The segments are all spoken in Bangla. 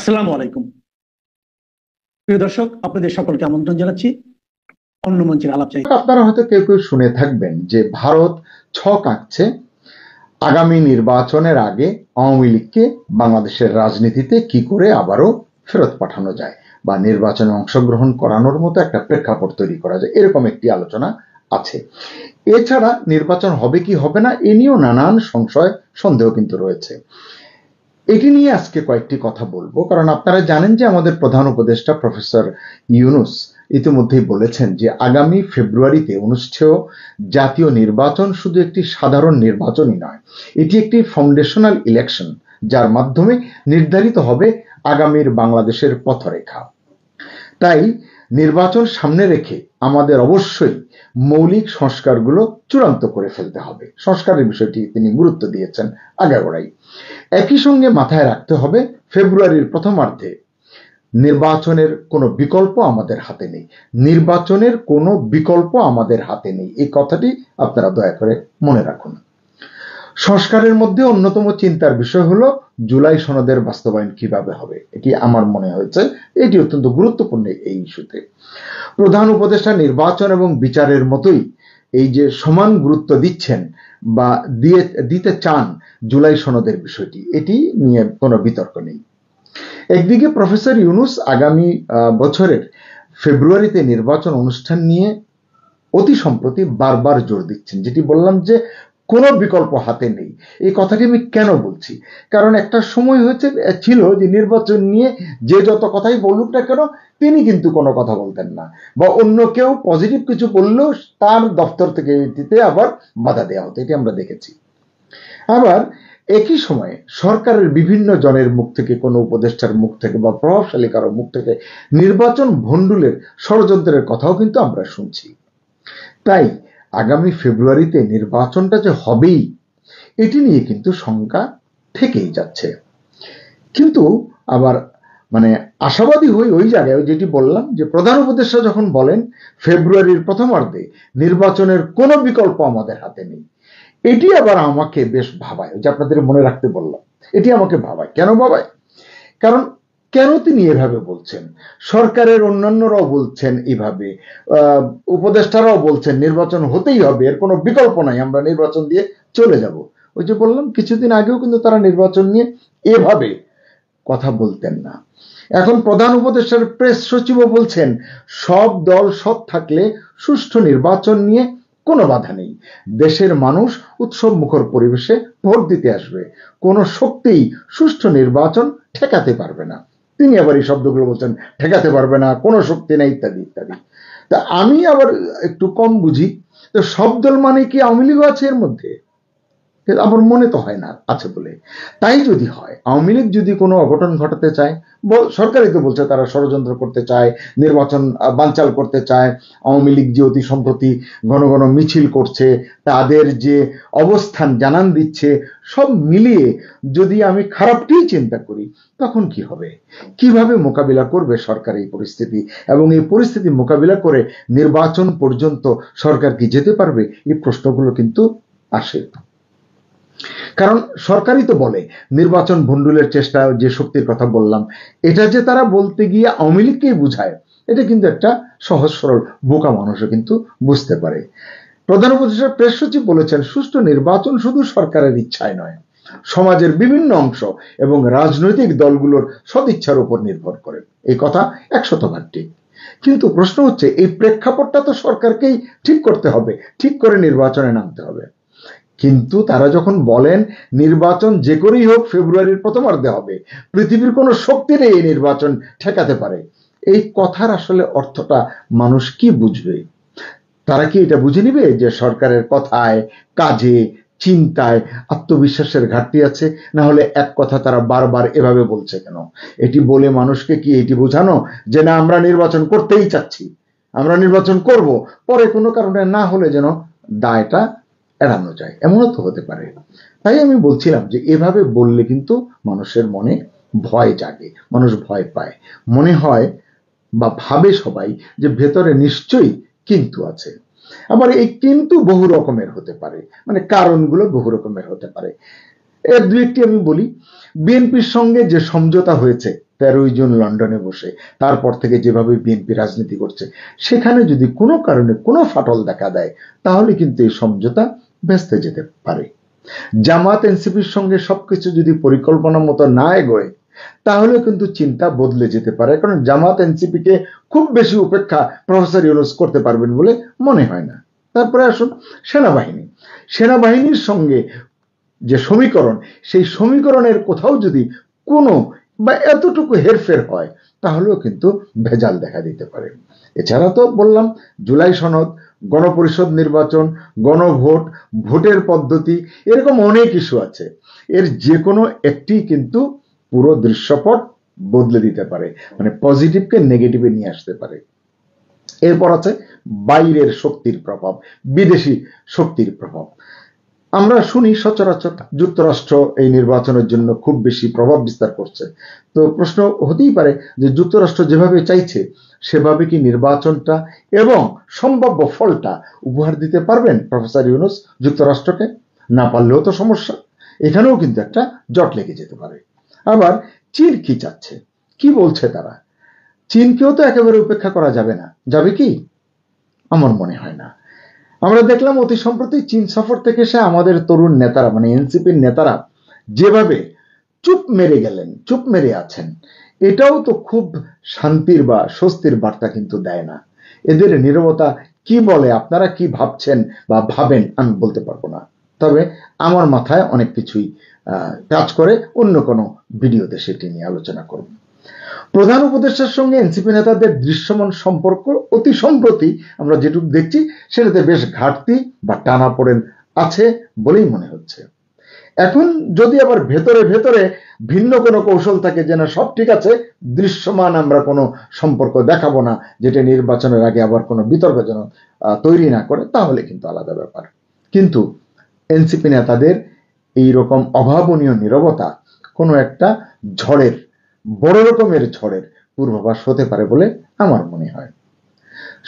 আসসালামু আলাইকুম প্রিয় দর্শক, আপনাদের সকলকে আমন্ত্রণ জানাচ্ছি অন্য মঞ্চের আলাপ চাই। আপনারা হয়তো কেউ কেউ শুনে থাকবেন যে ভারত ছক আঁকছে আগামী নির্বাচনের আগে আওয়ামী লীগকে বাংলাদেশের রাজনীতিতে কি করে আবারও ফেরত পাঠানো যায় বা নির্বাচনে অংশগ্রহণ করানোর মতো একটা প্রেক্ষাপট তৈরি করা যায়, এরকম একটি আলোচনা আছে। এছাড়া নির্বাচন হবে কি হবে না এ নিয়েও নানান সংশয় সন্দেহ কিন্তু রয়েছে। এটি নিয়ে আজকে কয়েকটি কথা বলবো, কারণ আপনারা জানেন যে আমাদের প্রধান উপদেষ্টা প্রফেসর ইউনূস ইতিমধ্যেই বলেছেন যে আগামী ফেব্রুয়ারিতে অনুষ্ঠেয় জাতীয় নির্বাচন শুধু একটি সাধারণ নির্বাচনই নয়, এটি একটি ফাউন্ডেশনাল ইলেকশন, যার মাধ্যমে নির্ধারিত হবে আগামীর বাংলাদেশের পথরেখা। তাই নির্বাচন সামনে রেখে আমাদের অবশ্যই মৌলিক সংস্কারগুলো চূড়ান্ত করে ফেলতে হবে। সংস্কারের বিষয়টি তিনি গুরুত্ব দিয়েছেন আগাগোড়াই। একই সঙ্গে মাথায় রাখতে হবে ফেব্রুয়ারির প্রথমার্ধে নির্বাচনের কোনো বিকল্প আমাদের হাতে নেই। নির্বাচনের কোনো বিকল্প আমাদের হাতে নেই, এই কথাটি আপনারা দয়া করে মনে রাখুন। সংস্কারের মধ্যে অন্যতম চিন্তার বিষয় হলো জুলাই সনদের বাস্তবায়ন কিভাবে হবে। এটি আমার মনে হয়েছে এটি অত্যন্ত গুরুত্বপূর্ণ এই ইস্যুতে। প্রধান উপদেষ্টা নির্বাচন এবং বিচারের মতোই এই যে সমান গুরুত্ব দিচ্ছেন বা দিতে চান জুলাই সনদের বিষয়টি, এটি নিয়ে কোনো বিতর্ক নেই। একদিকে প্রফেসর ইউনূস আগামী বছরের ফেব্রুয়ারিতে নির্বাচন অনুষ্ঠান নিয়ে অতি সম্প্রতি বারবার জোর দিচ্ছেন, যেটি বললাম যে কোনো বিকল্প হাতে নেই। এই কথাটি আমি কেন বলছি, কারণ একটা সময় ছিল যে নির্বাচন নিয়ে যে যত কথাই বলুক না কেন তিনি কিন্তু কোনো কথা বলতেন না, বা অন্য কেউ পজিটিভ কিছু বললেও তার দপ্তর থেকে দিতে আবার বাধা দেওয়া হতো, এটি আমরা দেখেছি। আবার একই সময়ে সরকারের বিভিন্ন জনের মুখ থেকে, কোনো উপদেষ্টার মুখ থেকে বা প্রভাবশালী কারো মুখ থেকে নির্বাচন ভণ্ডুলের ষড়যন্ত্রের কথাও কিন্তু আমরা শুনছি। তাই আগামী ফেব্রুয়ারিতে নির্বাচনটা যে হবেই এটি নিয়ে কিন্তু শঙ্কা থেকেই যাচ্ছে। কিন্তু আবার আশাবাদী হই ওই জায়গায়, যেটি বললাম যে প্রধান উপদেষ্টা যখন বলেন ফেব্রুয়ারির প্রথমার্ধে নির্বাচনের কোনো বিকল্প আমাদের হাতে নেই, এটি আবার আমাকে বেশ ভাবায়। যে আপনাদের মনে রাখতে বললাম, এটি আমাকে ভাবায়। কেন ভাবায়? কারণ কেন তিনি এভাবে বলছেন, সরকারের অন্যান্যরাও বলছেন এভাবে, উপদেষ্টারাও বলছেন নির্বাচন হতেই হবে, এর কোনো বিকল্প নাই, আমরা নির্বাচন দিয়ে চলে যাব। ওই যে বললাম কিছুদিন আগেও কিন্তু তারা নির্বাচন নিয়ে এভাবে কথা বলতেন না। এখন প্রধান উপদেষ্টার প্রেস সচিবও বলছেন সব দল সৎ থাকলে সুষ্ঠু নির্বাচন নিয়ে কোনো বাধা নেই, দেশের মানুষ উৎসব মুখর পরিবেশে ভোট দিতে আসবে, কোনো শক্তিই সুষ্ঠু নির্বাচন ঠেকাতে পারবে না। তিনি আবার এই শব্দগুলো বলছেন, ঠেকাতে পারবে না, কোনো শক্তি নেই, ইত্যাদি ইত্যাদি। তা আমি আবার একটু কম বুঝি, তো সব দল মানে কি আওয়ামী লীগও আছে এর মধ্যে? আমার মনে তো হয় না আছে বলে। তাই যদি হয়, আওয়ামী লীগ যদি কোনো অঘটন ঘটাতে চায়, সরকারই তো বলছে তারা ষড়যন্ত্র করতে চায়, নির্বাচন বানচাল করতে চায়, আওয়ামী লীগ যে অতি সম্প্রতি ঘন ঘন মিছিল করছে, তাদের যে অবস্থান জানান দিচ্ছে, সব মিলিয়ে যদি আমি খারাপটিই চিন্তা করি, তখন কি হবে? কিভাবে মোকাবিলা করবে সরকার এই পরিস্থিতি, এবং এই পরিস্থিতি মোকাবিলা করে নির্বাচন পর্যন্ত সরকার কি যেতে পারবে? এই প্রশ্নগুলো কিন্তু আসে। কারণ সরকারই তো বলে নির্বাচন ভণ্ডুলের চেষ্টা, যে শক্তির কথা বললাম, এটা যে তারা বলতে গিয়ে আওয়ামী লীগকেই বুঝায়, এটা কিন্তু একটা সহজ সরল বোকা মানুষও কিন্তু বুঝতে পারে। প্রধান উপদেষ্টার প্রেস সচিব বলেছেন সুষ্ঠু নির্বাচন শুধু সরকারের ইচ্ছায় নয়, সমাজের বিভিন্ন অংশ এবং রাজনৈতিক দলগুলোর সদিচ্ছার উপর নির্ভর করে। এই কথা 100% ঠিক। কিন্তু প্রশ্ন হচ্ছে, এই প্রেক্ষাপটটা তো সরকারকেই ঠিক করতে হবে, ঠিক করে নির্বাচনে নামতে হবে। কিন্তু তারা যখন বলেন নির্বাচন যে করেই হোক ফেব্রুয়ারির প্রথমার্ধে হবে, পৃথিবীর কোনো শক্তি নেই এই নির্বাচন ঠেকাতে পারে, এই কথার আসলে অর্থটা মানুষ কি বুঝবে? তারা কি এটা বুঝে নিবে যে সরকারের কথায়, কাজে, চিন্তায় আত্মবিশ্বাসের ঘাটতি আছে? না হলে এক কথা তারা বারবার এভাবে বলছে কেন? এটি বলে মানুষকে কি এটি বোঝানো যে না, আমরা নির্বাচন করতেই চাচ্ছি, আমরা নির্বাচন করব, পরে কোনো কারণে না হলে যেন দায়টা এড়ানো যায়, এমনও তো হতে পারে। তাই আমি বলছিলাম যে এভাবে বললে কিন্তু মানুষের মনে ভয় জাগে, মানুষ ভয় পায়, মনে হয় বা ভাবে সবাই যে ভেতরে নিশ্চয়ই কিন্তু আছে। আবার এই কিন্তু বহু রকমের হতে পারে, কারণগুলো বহু রকমের হতে পারে। এর দু একটি আমি বলি। বিএনপির সঙ্গে যে সমঝোতা হয়েছে 13ই জুন লন্ডনে বসে, তারপর থেকে যেভাবে বিএনপি রাজনীতি করছে, সেখানে যদি কোনো কারণে কোনো ফাটল দেখা দেয় তাহলে কিন্তু এই সমঝোতা ভেস্তে যেতে পারে। জামাত এনসিপির সঙ্গে সবকিছু যদি পরিকল্পনা মতো না এগোয় তাহলে কিন্তু চিন্তা বদলে যেতে পারে, কারণ জামাত এনসিপিকে খুব বেশি উপেক্ষা প্রফেসর ইউনূস করতে পারবেন বলে মনে হয় না। তারপরে আসুন সেনাবাহিনীর সঙ্গে যে সমীকরণ, সেই সমীকরণের কোথাও যদি কোনো বা এতটুকু হেরফের হয় তাহলেও কিন্তু ভেজাল দেখা দিতে পারে। এছাড়া তো বললাম জুলাই সনদ, গণপরিষদ নির্বাচন, গণভোট, ভোটের পদ্ধতি, এরকম অনেক ইস্যু আছে। এর যে কোনো একটি কিন্তু পুরো দৃশ্যপট বদলে দিতে পারে, মানে পজিটিভকে নেগেটিভে নিয়ে আসতে পারে। এরপর আছে বাইরের শক্তির প্রভাব, বিদেশি শক্তির প্রভাব। আমরা শুনি সচরাচর যুক্তরাষ্ট্র এই নির্বাচনের জন্য খুব বেশি প্রভাব বিস্তার করছে। তো প্রশ্ন হতেই পারে যে যুক্তরাষ্ট্র যেভাবে চাইছে সেভাবে কি নির্বাচনটা এবং সম্ভাব্য ফলটা উপহার দিতে পারবেন প্রফেসর ইউনূস যুক্তরাষ্ট্রকে? না পারলেও তো সমস্যা, এখানেও কিন্তু একটা জট লেগে যেতে পারে। আবার চীন কি চাচ্ছে, কি বলছে তারা? চীনকেও তো একেবারে উপেক্ষা করা যাবে না, যাবে কি? আমার মনে হয় না। আমরা দেখলাম অতি সম্প্রতি চীন সফর থেকে এসে আমাদের তরুণ নেতারা, মানে এনসিপির নেতারা যেভাবে চুপ মেরে আছেন, এটাও তো খুব শান্তির বা স্বস্তির বার্তা কিন্তু দেয় না। এদের নীরবতা কি বলে, আপনারা কি ভাবছেন বা ভাবেন আমি বলতে পারবো না, তবে আমার মাথায় অনেক কিছুই কাজ করে। অন্য কোনো ভিডিওতে সেটি নিয়ে আলোচনা করব। প্রধান উপদেষ্টার সঙ্গে এনসিপি নেতাদের দৃশ্যমান সম্পর্ক অতি সম্প্রতি আমরা যেটুকু দেখছি সেটাতে বেশ ঘাটতি বা টানাপোড়েন আছে বলেই মনে হচ্ছে। এখন যদি আবার ভেতরে ভেতরে ভিন্ন কোনো কৌশল থাকে যে না সব ঠিক আছে, দৃশ্যমান আমরা কোনো সম্পর্ক দেখাবো না, যেটা নির্বাচনের আগে আবার কোনো বিতর্ক যেন তৈরি না করে, তাহলে কিন্তু আলাদা ব্যাপার। কিন্তু এনসিপি নেতাদের এইরকম অভাবনীয় নীরবতা কোনো একটা ঝড়ের, বড় রকমের ঝড়ের পূর্বাভাস হতে পারে বলে আমার মনে হয়।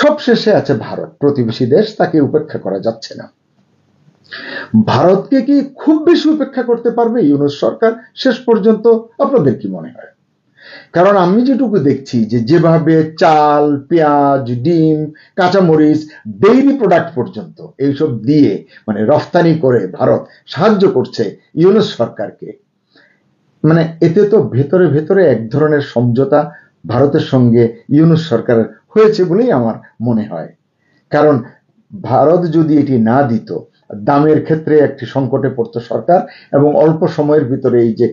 সবশেষে আছে ভারত, প্রতিবেশী দেশ, তাকে উপেক্ষা করা যাচ্ছে না। ভারতকে কি খুব বেশি উপেক্ষা করতে পারবে ইউনূস সরকার শেষ পর্যন্ত? আপনাদের কি মনে হয়? কারণ আমি যেটুকু দেখছি যে যেভাবে চাল, পেঁয়াজ, ডিম, কাঁচামরিচ, ডেইরি প্রোডাক্ট পর্যন্ত এইসব দিয়ে মানে রফতানি করে ভারত সাহায্য করছে ইউনূস সরকারকে, মানে এতে তো ভেতরে ভেতরে এক ধরনের সমঝোতা ভারতের সঙ্গে ইউনূস সরকারের হয়েছে বলেই আমার মনে হয়। কারণ ভারত যদি এটি না দিত, দামের ক্ষেত্রে একটি সংকটে পড়তো সরকার, এবং অল্প সময়ের ভিতরে এই যে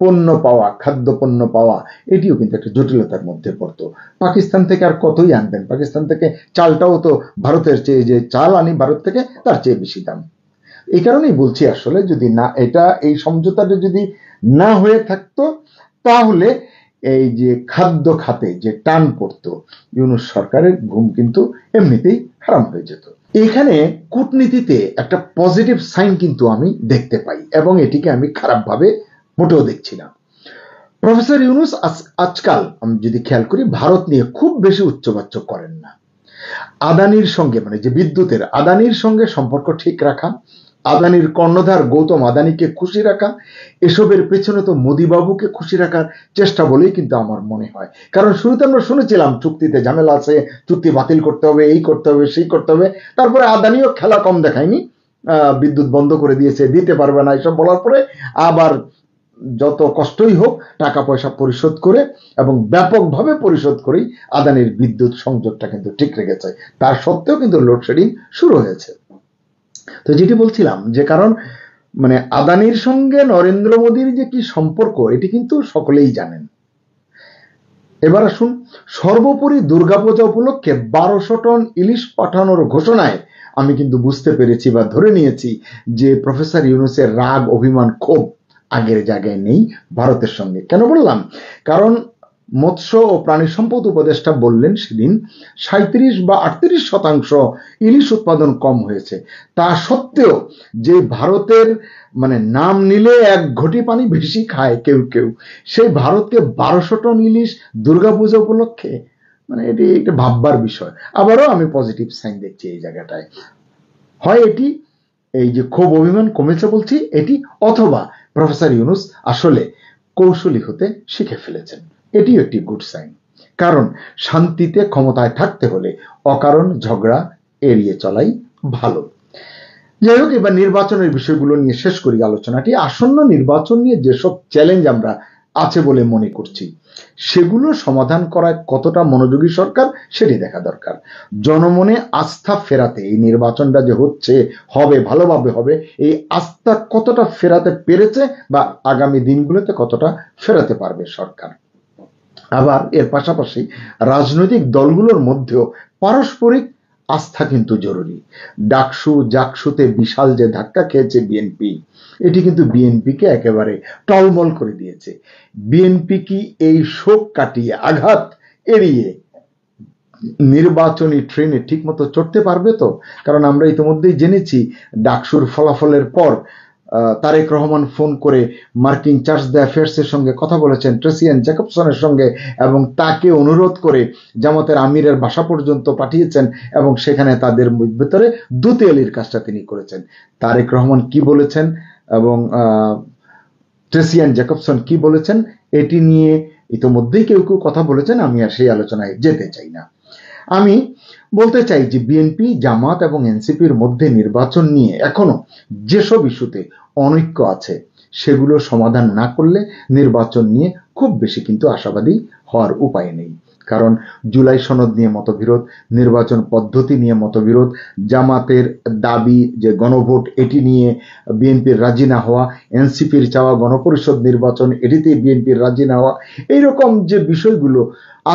পণ্য পাওয়া, খাদ্য পণ্য পাওয়া, এটিও কিন্তু একটা জটিলতার মধ্যে পড়তো। পাকিস্তান থেকে আর কতই আনবেন? পাকিস্তান থেকে চালটাও তো ভারতের চেয়ে, যে চাল আনি ভারত থেকে, তার চেয়ে বেশি দাম। এই কারণেই বলছি আসলে যদি না এই সমঝোতাটা যদি না হয়ে থাকতো তাহলে এই যে খাদ্য খাতে যে টান পড়তো, ইউনূস সরকারের ঘুম কিন্তু এমনিতেই হারাম হয়ে যেত। এখানে কূটনীতিতে একটা পজিটিভ সাইন কিন্তু আমি দেখতে পাই, এবং এটিকে আমি খারাপভাবে মোটেও দেখছি না। প্রফেসর ইউনূস আজকাল আমি যদি খেয়াল করি ভারত নিয়ে খুব বেশি উচ্চবাচ্য করেন না। আদানির সঙ্গে, মানে যে বিদ্যুতের আদানির সঙ্গে সম্পর্ক ঠিক রাখা, আদানির কর্ণধার গৌতম আদানিকে খুশি রাখা, এসবের পেছনে তো মোদিবাবুকে খুশি রাখার চেষ্টা বলেই কিন্তু আমার মনে হয়। কারণ শুরুতে আমরা শুনেছিলাম চুক্তিতে ঝামেলা আছে, চুক্তি বাতিল করতে হবে, এই করতে হবে, সেই করতে হবে। তারপরে আদানিও খেলা কম দেখায়নি, বিদ্যুৎ বন্ধ করে দিয়েছে, দিতে পারবে না এসব বলার পরে আবার যত কষ্টই হোক টাকা পয়সা পরিশোধ করে এবং ব্যাপকভাবে পরিশোধ করেই আদানির বিদ্যুৎ সংযোগটা কিন্তু ঠিক রেখেছে। তার সত্ত্বেও কিন্তু লোডশেডিং শুরু হয়েছে। তো যেটি বলছিলাম যে কারণ মানে আদানির সঙ্গে নরেন্দ্র মোদীর যে কি সম্পর্ক এটি কিন্তু সকলেই জানেন। এবার আসুন, সর্বোপরি দুর্গাপূজা উপলক্ষে 1200 টন ইলিশ পাঠানোর ঘোষণায় আমি কিন্তু বুঝতে পেরেছি বা ধরে নিয়েছি যে প্রফেসর ইউনূসের রাগ, অভিমান, ক্ষোভ আগের জায়গায় নেই ভারতের সঙ্গে। কেন বললাম? কারণ মৎস্য ও প্রাণী সম্পদ উপদেষ্টা বললেন সেদিন 37 বা 38% ইলিশ উৎপাদন কম হয়েছে। তা সত্ত্বেও যে ভারতের মানে নাম নিলে এক ঘটি পানি বেশি খায় কেউ কেউ, সেই ভারতকে 1200 টন ইলিশ দুর্গাপূজা উপলক্ষে, মানে এটি একটা ভাববার বিষয়। আবারও আমি পজিটিভ সাইন দেখছি এই জায়গাটায়। হয় এটি এই যে ক্ষোভ অভিমান কমেছে বলছি এটি, অথবা প্রফেসর ইউনূস আসলে কৌশলী হতে শিখে ফেলেছেন। এটি একটি গুড সাইন। কারণ শান্তিতে ক্ষমতায় থাকতে হলে অকারণ ঝগড়া এড়িয়ে চলাই ভালো। যাই হোক, এবার নির্বাচনের বিষয়গুলো নিয়ে শেষ করি আলোচনাটি। আসন্ন নির্বাচন নিয়ে যেসব চ্যালেঞ্জ আমরা আছে বলে মনে করছি, সেগুলো সমাধান করায় কতটা মনোযোগী সরকার সেটি দেখা দরকার। জনমনে আস্থা ফেরাতে এই নির্বাচনটা যে হচ্ছে, হবে, ভালোভাবে হবে, এই আস্থা কতটা ফেরাতে পেরেছে বা আগামী দিনগুলোতে কতটা ফেরাতে পারবে সরকার। আবার এর পাশাপাশি রাজনৈতিক দলগুলোর মধ্যেও পারস্পরিক আস্থা কিন্তু জরুরি। ডাকসু জাকসুতে বিশাল যে ধাক্কা খেয়েছে বিএনপি, এটি কিন্তু বিএনপিকে একেবারে টলমল করে দিয়েছে। বিএনপি কি এই শোক কাটিয়ে, আঘাত এড়িয়ে নির্বাচনী ট্রেনে ঠিকমতো চড়তে পারবে তো? কারণ আমরা ইতিমধ্যেই জেনেছি ডাকসুর ফলাফলের পর তারেক রহমান ফোন করে মার্কিন চার্জ দ্য অ্যাফেয়ার্সের সঙ্গে কথা বলেছেন, ট্রেসিয়ান জ্যাকবসনের সঙ্গে, এবং তাকে অনুরোধ করে জামাতের আমিরের বাসা পর্যন্ত পাঠিয়েছেন এবং সেখানে তাদের ভিতরে দুতিয়ালির কাজটা তিনি করেছেন। তারেক রহমান কি বলেছেন এবং ট্রেসিয়ান জ্যাকবসন কি বলেছেন, এটি নিয়ে ইতিমধ্যেই কেউ কেউ কথা বলেছেন, আমি আর সেই আলোচনায় যেতে চাই না। আমি বলতে চাই যে বিএনপি, জামাত এবং এনসিপির মধ্যে নির্বাচন নিয়ে এখনো যেসব ইস্যুতে অনৈক্য আছে, সেগুলো সমাধান না করলে নির্বাচন নিয়ে খুব বেশি কিন্তু আশাবাদী হওয়ার উপায় নেই। কারণ জুলাই সনদ নিয়ে মতবিরোধ, নির্বাচন পদ্ধতি নিয়ে মতবিরোধ, জামাতের দাবি যে গণভোট, এটি নিয়ে বিএনপির রাজি না হওয়া, এনসিপির চাওয়া গণপরিষদ নির্বাচন, এটিতে বিএনপির রাজি না হওয়া, এইরকম যে বিষয়গুলো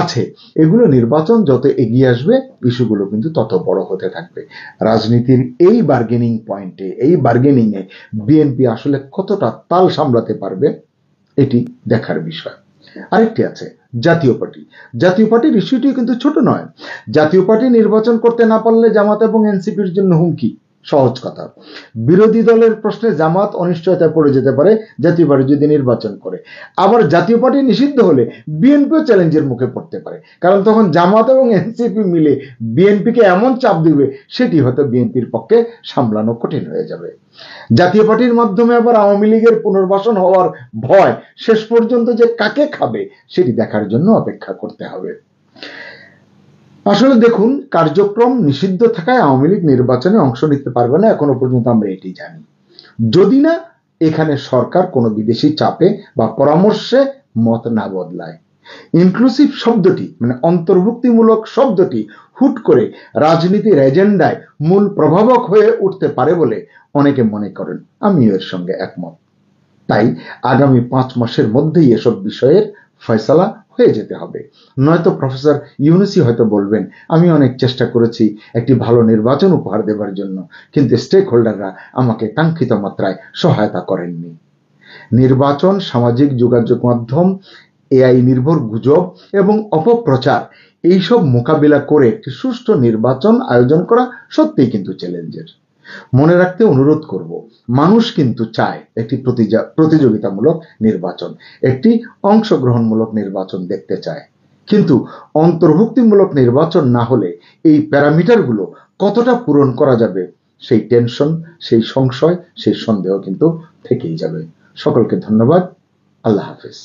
আছে, এগুলো নির্বাচন যত এগিয়ে আসবে ইস্যুগুলো কিন্তু তত বড় হতে থাকবে। রাজনীতির এই বার্গেনিং পয়েন্টে, এই বার্গেনিংয়ে বিএনপি আসলে কতটা তাল সামলাতে পারবে, এটি দেখার বিষয়। আরেকটি আছে জাতীয় পার্টি। জাতীয় পার্টির ইস্যুটি কিন্তু ছোট নয়। জাতীয় পার্টি নির্বাচন করতে না পারলে জামাত এবং এনসিপির জন্য হুমকি। সহজ কথা, বিরোধী দলের প্রশ্নে জামাত অনিশ্চয়তায় পড়ে যেতে পারে জাতীয় পার্টি যদি নির্বাচন করে। আবার জাতীয় পার্টি নিষিদ্ধ হলে বিএনপিও চ্যালেঞ্জের মুখে পড়তে পারে, কারণ তখন জামাত এবং এনসিপি মিলে বিএনপিকে এমন চাপ দিবে, সেটি হয়তো বিএনপির পক্ষে সামলানো কঠিন হয়ে যাবে। জাতীয় পার্টির মাধ্যমে আবার আওয়ামী লীগের পুনর্বাসন হওয়ার ভয় শেষ পর্যন্ত যে কাকে খাবে, সেটি দেখার জন্য অপেক্ষা করতে হবে। আসলে দেখুন, কার্যক্রম নিষিদ্ধ থাকায় আওয়ামী লীগ নির্বাচনে অংশ নিতে পারবে না, এখনো পর্যন্ত আমরা এটি জানি। যদি না এখানে সরকার কোনো বিদেশি চাপে বা পরামর্শে মত না বদলায়। ইনক্লুসিভ শব্দটি, মানে অন্তর্ভুক্তিমূলক শব্দটি হুট করে রাজনীতির এজেন্ডায় মূল প্রভাবক হয়ে উঠতে পারে বলে অনেকে মনে করেন। আমিও এর সঙ্গে একমত। তাই আগামী 5 মাসের মধ্যেই এসব বিষয়ের ফয়সালা হয়ে যেতে হবে। নয়তো প্রফেসর ইউনূসী হয়তো বলবেন, আমি অনেক চেষ্টা করেছি একটি ভালো নির্বাচন উপহার দেবার জন্য, কিন্তু স্টেক হোল্ডাররা আমাকে কাঙ্ক্ষিত মাত্রায় সহায়তা করেননি। নির্বাচন, সামাজিক যোগাযোগ মাধ্যম, এআই নির্ভর গুজব এবং অপপ্রচার, এইসব মোকাবিলা করে একটি সুষ্ঠু নির্বাচন আয়োজন করা সত্যিই কিন্তু চ্যালেঞ্জের। মনে রাখতে অনুরোধ করব, মানুষ কিন্তু চায় একটি প্রতিযোগিতামূলক নির্বাচন, একটি অংশগ্রহণমূলক নির্বাচন দেখতে চায়। কিন্তু অন্তর্ভুক্তিমূলক নির্বাচন না হলে এই প্যারামিটারগুলো কতটা পূরণ করা যাবে, সেই টেনশন, সেই সংশয়, সেই সন্দেহ কিন্তু থেকেই যাবে। সকলকে ধন্যবাদ। আল্লাহ হাফেজ।